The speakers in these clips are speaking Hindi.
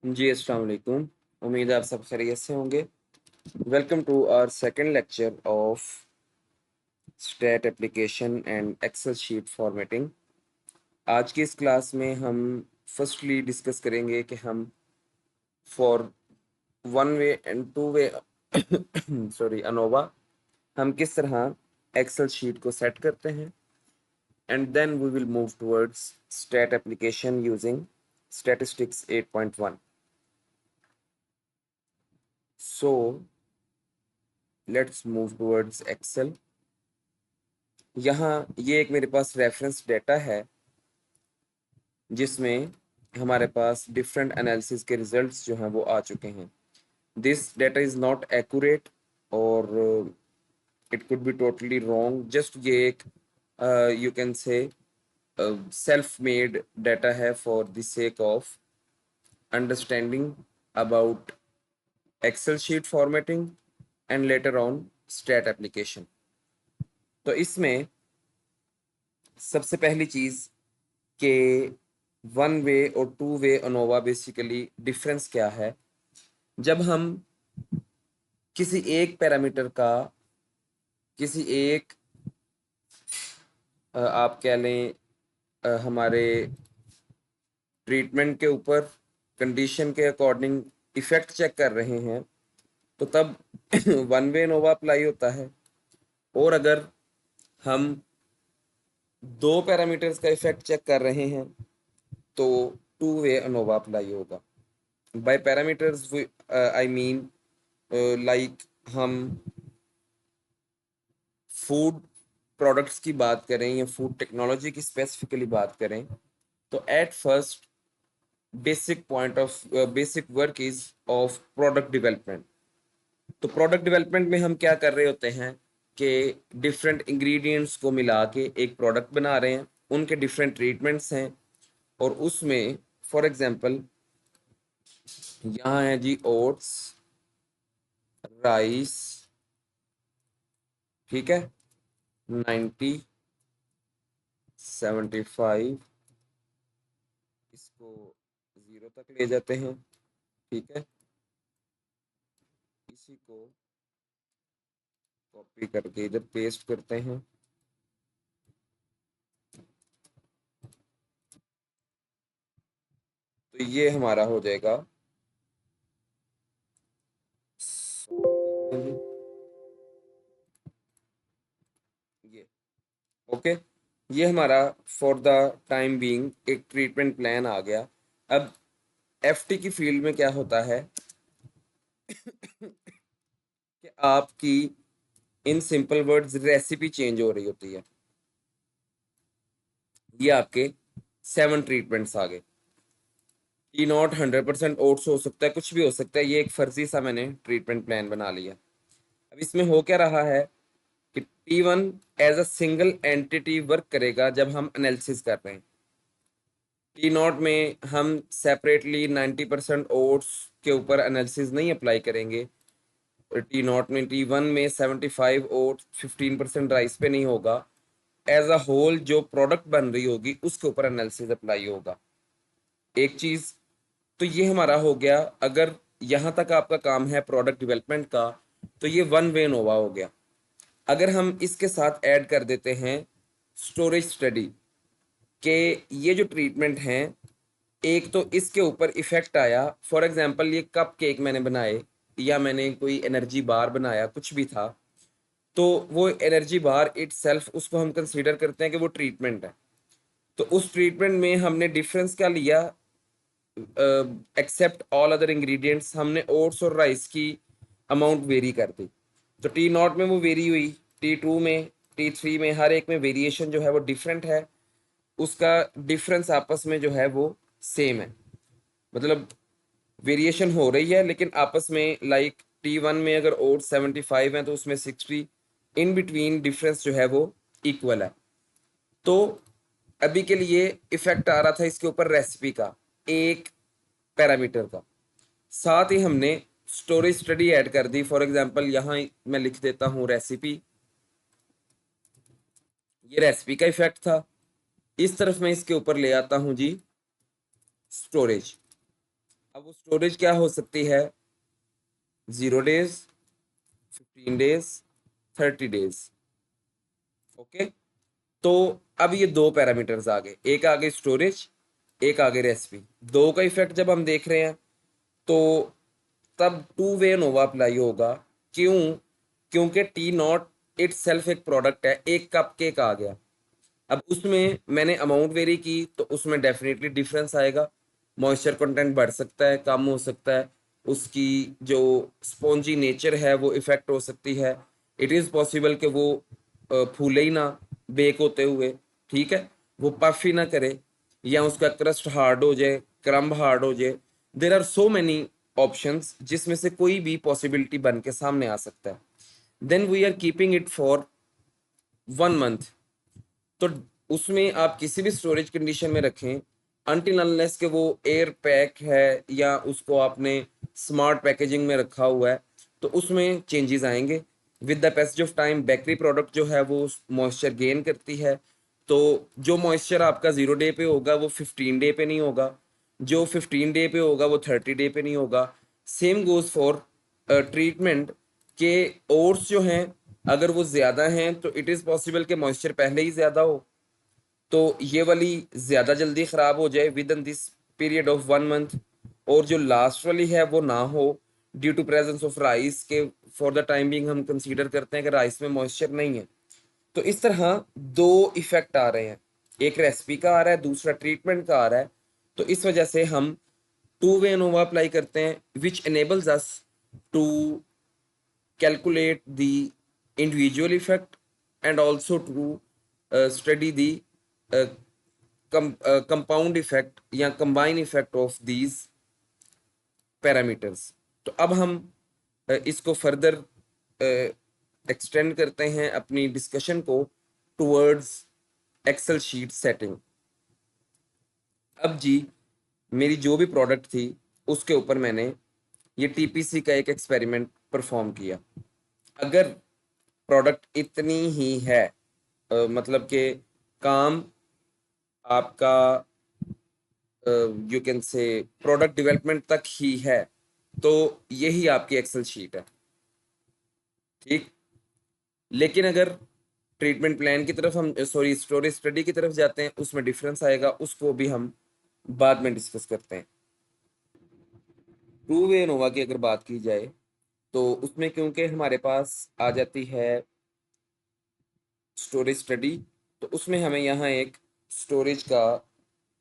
जी, अस्सलाम वालेकुम। उम्मीद है आप सब खैरियत से होंगे। Welcome to our second lecture of stat application and Excel sheet formatting. आज की इस क्लास में हम फर्स्टली डिस्कस करेंगे कि हम for one way and two way sorry ANOVA हम किस तरह एक्सेल शीट को सेट करते हैं, and then we will move towards stat application using statistics 8.1. So let's move towards Excel. यहाँ ये एक मेरे पास रेफरेंस डेटा है जिसमें हमारे पास डिफरेंट एनालिसिस के रिजल्ट्स जो हैं वो आ चुके हैं। This data is not accurate और it could be totally wrong. Just ये एक you can say self made data है for the sake of understanding about Excel sheet formatting and later on stat application. तो इसमें सबसे पहली चीज़ कि वन वे और two way ANOVA basically difference क्या है। जब हम किसी एक पैरामीटर का किसी एक आप कह लें हमारे ट्रीटमेंट के ऊपर कंडीशन के अकॉर्डिंग इफेक्ट चेक कर रहे हैं तो तब वन वे अनोवा अप्लाई होता है। और अगर हम दो पैरामीटर्स का इफेक्ट चेक कर रहे हैं तो टू वे अनोवा अप्लाई होगा। By parameters I mean like हम फूड प्रोडक्ट्स की बात करें या फूड टेक्नोलॉजी की स्पेसिफिकली बात करें तो at first basic work is of product development. तो प्रोडक्ट डेवलपमेंट में हम क्या कर रहे होते हैं कि डिफरेंट इंग्रेडिएंट्स को मिला के एक प्रोडक्ट बना रहे हैं, उनके डिफरेंट ट्रीटमेंट्स हैं और उसमें फॉर एग्जांपल यहाँ है जी ओट्स, राइस, ठीक है, 90, 75, इसको 0 तक ले जाते हैं, ठीक है। इसी को कॉपी करके इधर पेस्ट करते हैं। तो ये हमारा हो जाएगा ये ओके। ये हमारा फॉर द टाइम बीइंग एक ट्रीटमेंट प्लान आ गया। अब एफटी की फील्ड में क्या होता है कि आपकी in simple words recipe change हो रही होती है। ये आपके 7 ट्रीटमेंट्स आ गए। टी नॉट 100% ओट्स हो सकता है, कुछ भी हो सकता है। ये एक फर्जी सा मैंने ट्रीटमेंट प्लान बना लिया। अब इसमें हो क्या रहा है कि T1 as a single entity work करेगा जब हम एनालिसिस कर रहे हैं। टी नॉट में हम सेपरेटली 90% ओट्स के ऊपर एनालिसिस नहीं अप्लाई करेंगे। टी नॉट में T1 में 75 ओट्स 15% राइस पे नहीं होगा। एज अ होल जो प्रोडक्ट बन रही होगी उसके ऊपर एनालिसिस अप्लाई होगा। एक चीज तो ये हमारा हो गया। अगर यहाँ तक आपका काम है प्रोडक्ट डेवलपमेंट का तो ये वन वे नोवा हो गया। अगर हम इसके साथ ऐड कर देते हैं स्टोरेज स्टडी के ये जो ट्रीटमेंट हैं, एक तो इसके ऊपर इफेक्ट आया, फॉर एग्जांपल ये कप केक मैंने बनाए या मैंने कोई एनर्जी बार बनाया, कुछ भी था, तो वो एनर्जी बार इट सेल्फ उसको हम कंसीडर करते हैं कि वो ट्रीटमेंट है। तो उस ट्रीटमेंट में हमने डिफरेंस क्या लिया, एक्सेप्ट ऑल अदर इंग्रेडिएंट्स, हमने ओट्स और राइस की अमाउंट वेरी कर दी। तो टी नॉट में वो वेरी हुई, T2 में, T3 में, हर एक में वेरिएशन जो है वो डिफरेंट है। उसका डिफरेंस आपस में जो है वो सेम है, मतलब वेरिएशन हो रही है लेकिन आपस में लाइक T1 में अगर ओट 75 है तो उसमें 60, इन बिटवीन डिफरेंस जो है वो इक्वल है। तो अभी के लिए इफेक्ट आ रहा था इसके ऊपर रेसिपी का, एक पैरामीटर का। साथ ही हमने स्टोरेज स्टडी ऐड कर दी। फॉर एग्जांपल यहाँ मैं लिख देता हूँ रेसिपी, ये रेसिपी का इफेक्ट था। इस तरफ मैं इसके ऊपर ले आता हूँ जी स्टोरेज। अब वो स्टोरेज क्या हो सकती है, 0 days, 15 days, 30 days। ओके, तो अब ये दो पैरामीटर्स आ गए, एक आ गए स्टोरेज, एक आ गए रेसिपी। दो का इफेक्ट जब हम देख रहे हैं तो तब टू वे नोवा अप्लाई होगा। क्यों? क्योंकि टी नॉट इट सेल्फ एक प्रोडक्ट है, एक कप केक आ गया, अब उसमें मैंने अमाउंट वेरी की तो उसमें डेफिनेटली डिफरेंस आएगा। मॉइस्चर कंटेंट बढ़ सकता है, कम हो सकता है, उसकी जो स्पॉन्जी नेचर है वो इफेक्ट हो सकती है। इट इज़ पॉसिबल कि वो फूले ही ना बेक होते हुए, ठीक है, वो पफ ही ना करे, या उसका क्रस्ट हार्ड हो जाए, क्रम्ब हार्ड हो जाए। There are so many options जिसमें से कोई भी पॉसिबिलिटी बन के सामने आ सकता है। Then we are keeping it for 1 month। तो उसमें आप किसी भी स्टोरेज कंडीशन में रखें, अनटिल अनलेस के वो एयर पैक है या उसको आपने स्मार्ट पैकेजिंग में रखा हुआ है, तो उसमें चेंजेस आएंगे। With the passage of time bakery product जो है वो मॉइस्चर गेन करती है, तो जो मॉइस्चर आपका 0 डे पे होगा वो 15 डे पे नहीं होगा, जो 15 डे पे होगा वो 30 डे पे नहीं होगा। सेम गोज फॉर ट्रीटमेंट के ओट्स जो हैं, अगर वो ज़्यादा हैं तो इट इज़ पॉसिबल कि मॉइस्चर पहले ही ज़्यादा हो, तो ये वाली ज़्यादा जल्दी ख़राब हो जाए with in this period of 1 month, और जो लास्ट वाली है वो ना हो due to presence of rice के। फॉर द टाइम बिंग हम कंसीडर करते हैं कि राइस में मॉइस्चर नहीं है। तो इस तरह दो इफेक्ट आ रहे हैं, एक रेसिपी का आ रहा है, दूसरा ट्रीटमेंट का आ रहा है। तो इस वजह से हम टू वे एनोवा अप्लाई करते हैं विच enables us to calculate the individual effect and also to study the uh, compound effect या combine effect of these parameters। तो अब हम इसको फर्दर एक्सटेंड करते हैं अपनी डिस्कशन को टुवर्ड्स एक्सेल शीट सेटिंग। अब जी, मेरी जो भी प्रोडक्ट थी उसके ऊपर मैंने ये टीपीसी का एक एक्सपेरिमेंट परफॉर्म किया। अगर प्रोडक्ट इतनी ही है, मतलब कि काम आपका यू कैन से प्रोडक्ट डेवलपमेंट तक ही है, तो यही आपकी एक्सेल शीट है, ठीक। लेकिन अगर ट्रीटमेंट प्लान की तरफ हम, सॉरी, स्टोरेज स्टडी की तरफ जाते हैं, उसमें डिफरेंस आएगा, उसको भी हम बाद में डिस्कस करते हैं। टू वे नोवा की अगर बात की जाए तो उसमें क्योंकि हमारे पास आ जाती है स्टोरेज स्टडी, तो उसमें हमें यहाँ एक स्टोरेज का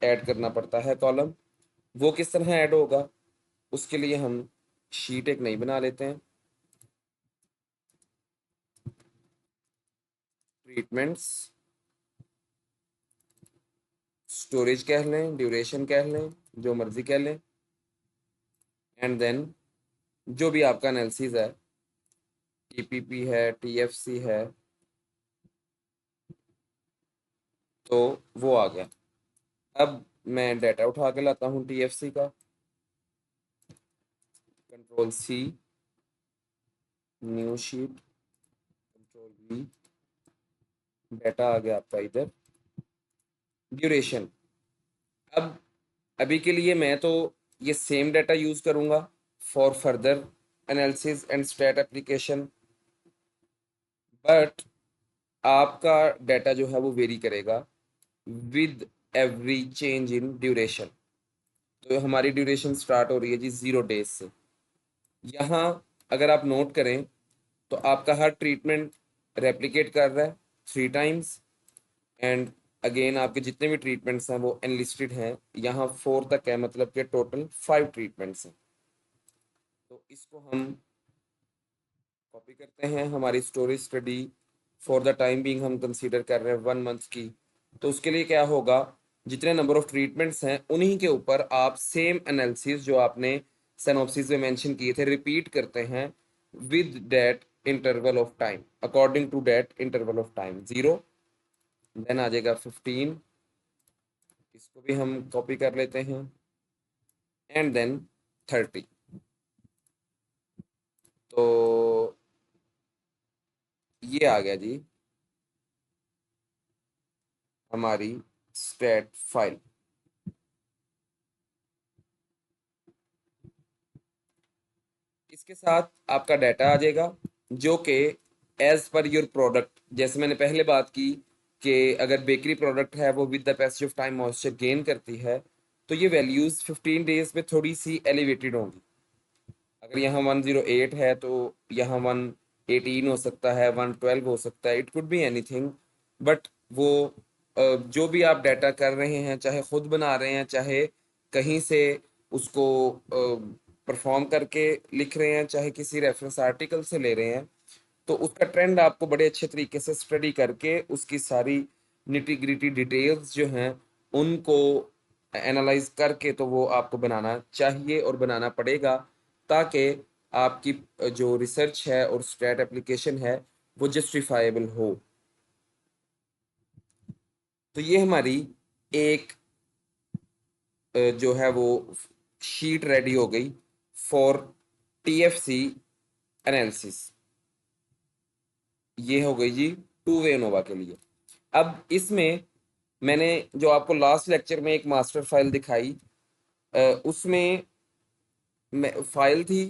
ऐड करना पड़ता है कॉलम। वो किस तरह ऐड होगा, उसके लिए हम शीट एक नई बना लेते हैं, ट्रीटमेंट्स, स्टोरेज कह लें, ड्यूरेशन कह लें, जो मर्जी कह लें, एंड देन जो भी आपका एनालिसिस है, टीपीपी है, टीएफसी है, तो वो आ गया। अब मैं डाटा उठा के लाता हूँ टीएफसी का, control C, new sheet, control V, data आ गया आपका इधर, ड्यूरेशन। अब अभी के लिए मैं तो ये सेम डाटा यूज करूंगा for further analysis and stat application, but आपका डाटा जो है वो वेरी करेगा with every change in duration. तो हमारी ड्यूरेशन स्टार्ट हो रही है जी 0 डेज से। यहाँ अगर आप नोट करें तो आपका हर ट्रीटमेंट रेप्लिकेट कर रहा है 3 times, एंड अगेन आपके जितने भी ट्रीटमेंट्स हैं वो एनलिस्टेड हैं, यहाँ 4 तक है, मतलब कि टोटल 5 ट्रीटमेंट्स हैं। तो इसको हम कॉपी करते हैं, हमारी storage study for the time being हम कंसीडर कर रहे हैं 1 month की। तो उसके लिए क्या होगा, जितने नंबर ऑफ ट्रीटमेंट्स हैं उन्हीं के ऊपर आप सेम एनालिसिस जो आपने सिनॉप्सिस में मेंशन किए थे रिपीट करते हैं with that interval of time, according to that interval of time 0, then आ जाएगा 15, इसको भी हम कॉपी कर लेते हैं, एंड देन 30। तो ये आ गया जी हमारी स्टैट फाइल। इसके साथ आपका डाटा आ जाएगा जो कि एज पर योर प्रोडक्ट, जैसे मैंने पहले बात की कि अगर बेकरी प्रोडक्ट है वो with the passage of time moisture gain करती है, तो ये वैल्यूज़ 15 डेज में थोड़ी सी एलिवेटेड होंगी। अगर यहाँ 108 है तो यहाँ 118 हो सकता है, 112 हो सकता है, it could be anything. But वो जो भी आप डाटा कर रहे हैं, चाहे खुद बना रहे हैं, चाहे कहीं से उसको परफॉर्म करके लिख रहे हैं, चाहे किसी रेफरेंस आर्टिकल से ले रहे हैं, तो उसका ट्रेंड आपको बड़े अच्छे तरीके से स्टडी करके उसकी सारी निटी ग्रिटी डिटेल्स जो हैं उनको एनालाइज करके तो वो आपको बनाना चाहिए और बनाना पड़ेगा, ताकि आपकी जो रिसर्च है और स्ट्रैट एप्लीकेशन है वो जस्टिफाइबल हो। तो ये हमारी एक जो है वो शीट रेडी हो गई फॉर टीएफसी एनालिसिस। ये हो गई जी टू वे एनोवा के लिए। अब इसमें मैंने जो आपको लास्ट लेक्चर में एक मास्टर फाइल दिखाई, उसमें फाइल थी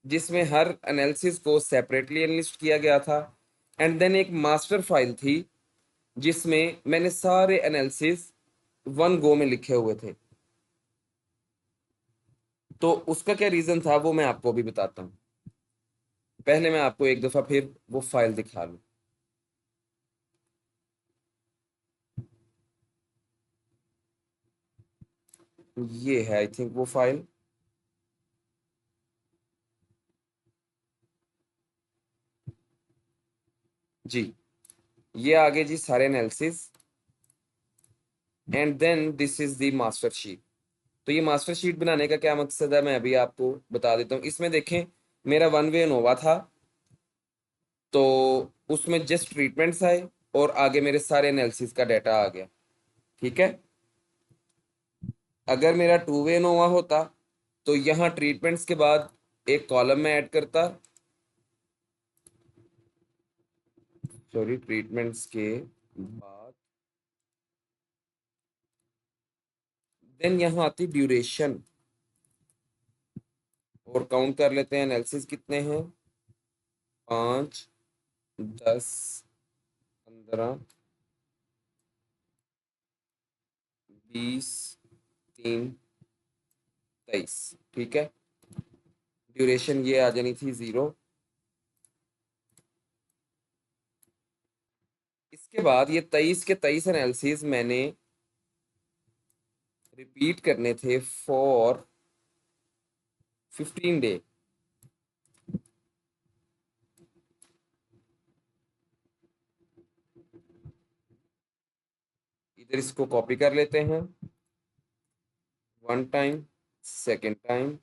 जिसमें हर एनालिसिस को सेपरेटली एनालिस्ट किया गया था, एंड देन एक मास्टर फाइल थी जिसमें मैंने सारे एनालिसिस वन गो में लिखे हुए थे। तो उसका क्या रीज़न था वो मैं आपको अभी बताता हूँ। पहले मैं आपको एक दफ़ा फिर वो फाइल दिखा लूँ। ये है आई थिंक वो फाइल। जी, ये आगे जी सारे analysis, and then this is the master sheet. तो ये मास्टर शीट बनाने का क्या मकसद है मैं अभी आपको बता देता हूँ। इसमें देखें, मेरा वन वे एनोवा था, तो उसमें जस्ट ट्रीटमेंट्स आए और आगे मेरे सारे एनालिसिस का डाटा आ गया। ठीक है। अगर मेरा टू वे एनोवा होता तो यहाँ ट्रीटमेंट्स के बाद एक कॉलम में ऐड करता, सॉरी ट्रीटमेंट्स के बाद, देन यहाँ आती ड्यूरेशन, और काउंट कर लेते हैं एनालिसिस कितने हैं, 5, 10, 15, 20, 3, 23। ठीक है। ड्यूरेशन ये आ जानी थी 0। इसके बाद ये 23 के 23 एनालिसिस मैंने रिपीट करने थे फॉर 15 डे। इधर इसको कॉपी कर लेते हैं, 1 टाइम, सेकेंड टाइम,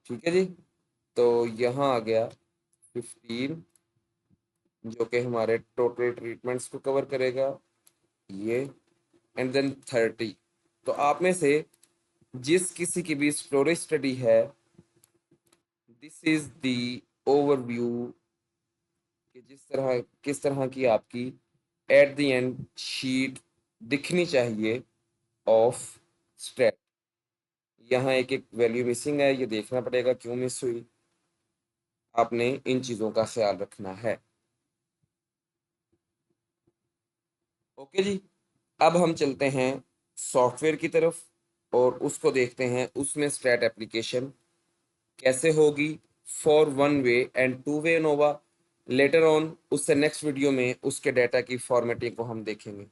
ठीक है जी। तो यहाँ आ गया 15, जो कि हमारे टोटल ट्रीटमेंट्स को कवर करेगा ये, एंड देन 30। तो आप में से जिस किसी की भी स्टोरेज स्टडी है, दिस इज द ओवरव्यू कि जिस तरह किस तरह की आपकी एट द एंड शीट दिखनी चाहिए ऑफ स्ट्रेट। यहाँ एक एक वैल्यू मिसिंग है, ये देखना पड़ेगा क्यों मिस हुई। आपने इन चीज़ों का ख्याल रखना है। ओके जी। अब हम चलते हैं सॉफ्टवेयर की तरफ और उसको देखते हैं उसमें स्ट्रैट एप्लीकेशन कैसे होगी for one way and two way Nova. Later on उससे नेक्स्ट वीडियो में उसके डाटा की फॉर्मेटिंग को हम देखेंगे।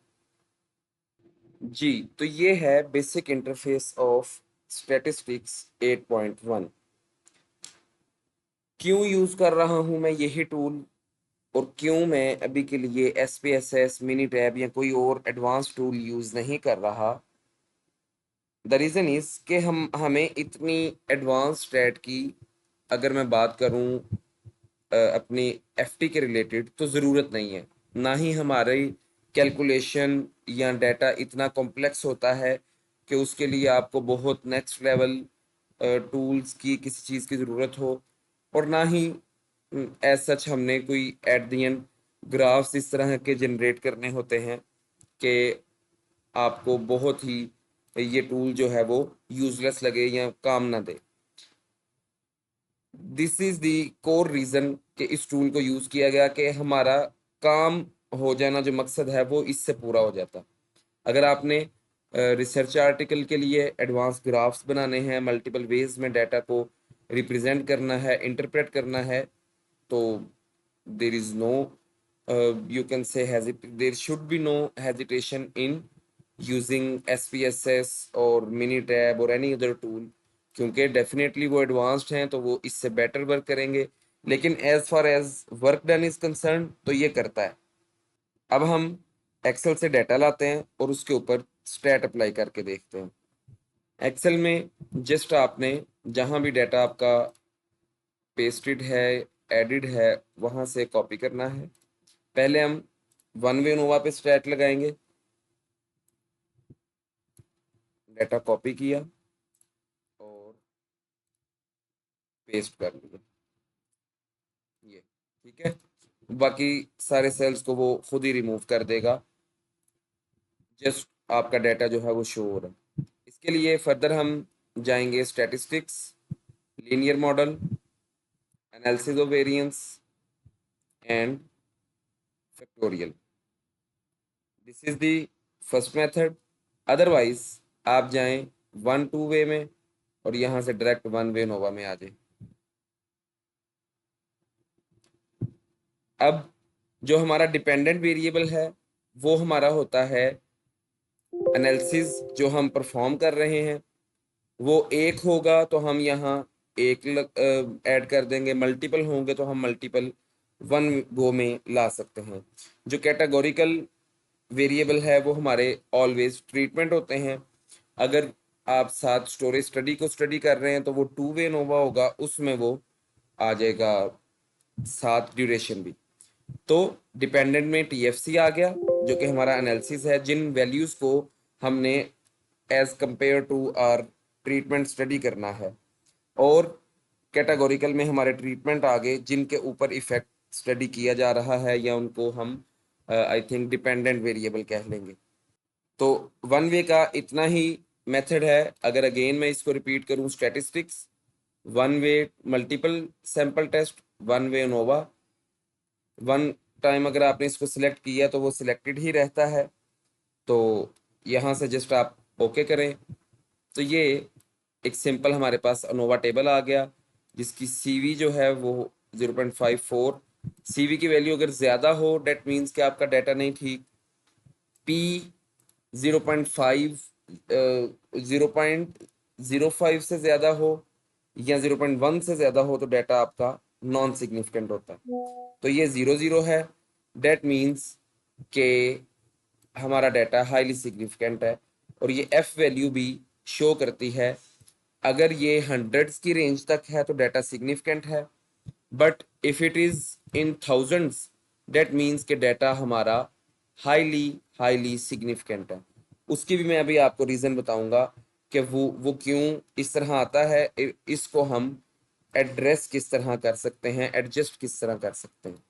जी, तो ये है बेसिक इंटरफेस ऑफ स्टैटिस्टिक्स 8.1। क्यों यूज़ कर रहा हूँ मैं यही टूल, और क्यों मैं अभी के लिए SPSS, मिनी टैब या कोई और एडवांस टूल यूज़ नहीं कर रहा। द रीज़न इज़ कि हमें इतनी एडवांस स्टैट की, अगर मैं बात करूँ अपनी FT के रिलेटेड, तो ज़रूरत नहीं है। ना ही हमारी कैलकुलेशन या डाटा इतना कॉम्प्लेक्स होता है कि उसके लिए आपको बहुत नेक्स्ट लेवल टूल्स की किसी चीज़ की ज़रूरत हो, और ना ही एज सच हमने कोई एट द एंड ग्राफ्स इस तरह के जनरेट करने होते हैं कि आपको बहुत ही ये टूल जो है वो यूजलेस लगे या काम ना दे। This is the core reason कि इस टूल को यूज किया गया कि हमारा काम हो जाना जो मकसद है वो इससे पूरा हो जाता। अगर आपने रिसर्च आर्टिकल के लिए एडवांस ग्राफ्स बनाने हैं, मल्टीपल वेज में डाटा को रिप्रेजेंट करना है, इंटरप्रेट करना है, तो there is no you can say there should be no hesitation in using SPSS और Minitab और any other tool, क्योंकि डेफिनेटली वो एडवांस्ड हैं तो वो इससे बेटर वर्क करेंगे। लेकिन as far as work done is concern तो ये करता है। अब हम एक्सेल से डाटा लाते हैं और उसके ऊपर स्टैट अप्लाई करके देखते हैं। एक्सेल में जस्ट आपने जहां भी डाटा आपका पेस्टेड है, एडिड है, वहां से कॉपी करना है। पहले हम वन वे नोवा पे स्टैट लगाएंगे, डाटा कॉपी किया और पेस्ट कर लिया, ये ठीक है। बाकी सारे सेल्स को वो खुद ही रिमूव कर देगा, जस्ट आपका डाटा जो है वो शो हो रहा है। इसके लिए फर्दर हम जाएंगे statistics, linear model, analysis of variance and factorial. This is the first method. Otherwise आप जाएं वन टू वे में और यहाँ से डायरेक्ट वन वे नोवा में आ जाए। अब जो हमारा डिपेंडेंट वेरिएबल है वो हमारा होता है एनालिसिस जो हम परफॉर्म कर रहे हैं, वो एक होगा तो हम यहाँ एक ऐड कर देंगे, मल्टीपल होंगे तो हम मल्टीपल वन गो में ला सकते हैं। जो कैटेगोरिकल वेरिएबल है वो हमारे ऑलवेज ट्रीटमेंट होते हैं। अगर आप साथ स्टोरेज स्टडी को स्टडी कर रहे हैं तो वो टू वे नोवा होगा, उसमें वो आ जाएगा साथ ड्यूरेशन भी। तो डिपेंडेंट में टीएफसी आ गया जो कि हमारा एनालिसिस है, जिन वैल्यूज को हमने as compare to our treatment study करना है। और कैटेगोरिकल में हमारे ट्रीटमेंट आ गए जिनके ऊपर इफेक्ट स्टडी किया जा रहा है, या उनको हम आई थिंक डिपेंडेंट वेरिएबल कह लेंगे। तो वन वे का इतना ही मेथड है। अगर अगेन मैं इसको रिपीट करूं, statistics, one way multiple sample test, one way ANOVA. One time अगर आपने इसको सिलेक्ट किया तो वो सिलेक्टेड ही रहता है, तो यहाँ से जस्ट आप ओके करें। तो ये एक सिंपल हमारे पास अनोवा टेबल आ गया जिसकी सीवी जो है वो 0.54। सीवी की वैल्यू अगर ज़्यादा हो डेट मीन्स कि आपका डाटा नहीं ठीक। पी 0.5 0.05 से ज़्यादा हो या 0.1 से ज़्यादा हो तो डाटा आपका नॉन सिग्निफिकेंट होता है। तो ये 0 0 है, डेट मीन्स के हमारा डाटा हाईली सिग्निफिकेंट है। और ये एफ वैल्यू भी शो करती है, अगर ये हंड्रेड्स की रेंज तक है तो डाटा सिग्निफिकेंट है, but if it is in thousands that means के डाटा हमारा हाईली हाईली सिग्निफिकेंट है। उसकी भी मैं अभी आपको रीज़न बताऊंगा कि वो क्यों इस तरह आता है, इसको हम एड्रेस किस तरह कर सकते हैं, एडजस्ट किस तरह कर सकते हैं।